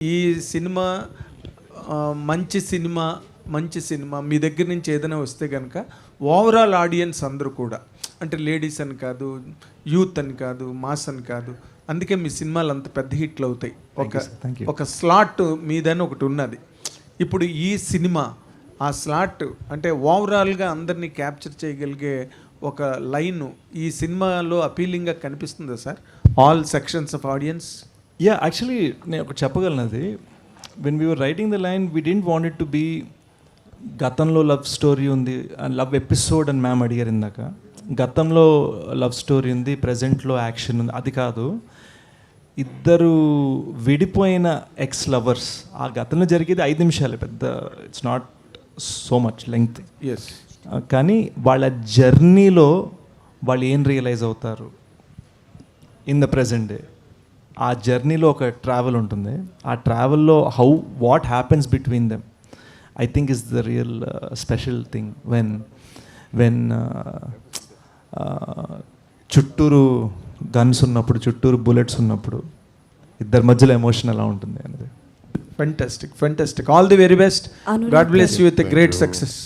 ఈ సినిమా మంచి సినిమా మీ దగ్గర నుంచి ఏదైనా వస్తే కనుక ఓవరాల్ ఆడియన్స్ అందరూ కూడా, అంటే లేడీస్ అని కాదు, యూత్ అని కాదు, మాస్ అని కాదు, అందుకే మీ సినిమాలు అంత పెద్ద హిట్లు అవుతాయి. ఒక స్లాట్ మీదని ఒకటి ఉన్నది. ఇప్పుడు ఈ సినిమా ఆ స్లాట్ అంటే ఓవరాల్గా అందరినీ క్యాప్చర్ చేయగలిగే ఒక లైన్ ఈ సినిమాలో అపీలింగ్గా కనిపిస్తుందా sir, all sections of audience? Yeah, actually నేను ఒకటి చెప్పగలను. అది when we were writing the line we didn't want it to be గతంలో లవ్ స్టోరీ ఉంది, లవ్ ఎపిసోడ్ అని మ్యామ్ అడిగారు ఇందాక. గతంలో లవ్ స్టోరీ ఉంది, ప్రజెంట్లో యాక్షన్ ఉంది, అది కాదు. ఇద్దరు విడిపోయిన ఎక్స్ లవర్స్, ఆ గతంలో జరిగేది 5 నిమిషాలే, పెద్ద it's not so much length. Yes, కానీ వాళ్ళ జర్నీలో వాళ్ళు ఏం రియలైజ్ అవుతారు ఇన్ ద ప్రజెంట్ డే, ఆ జర్నీలో ఒక ట్రావెల్ ఉంటుంది. ఆ ట్రావెల్లో what happens between them I think is the real special thing. When చుట్టూరు గన్స్ ఉన్నప్పుడు, చుట్టూరు బుల్లెట్స్ ఉన్నప్పుడు ఇద్దరి మధ్యలో ఎమోషన్ ఎలా ఉంటుంది అనేది. Fantastic. All the very best. God bless you with a great success.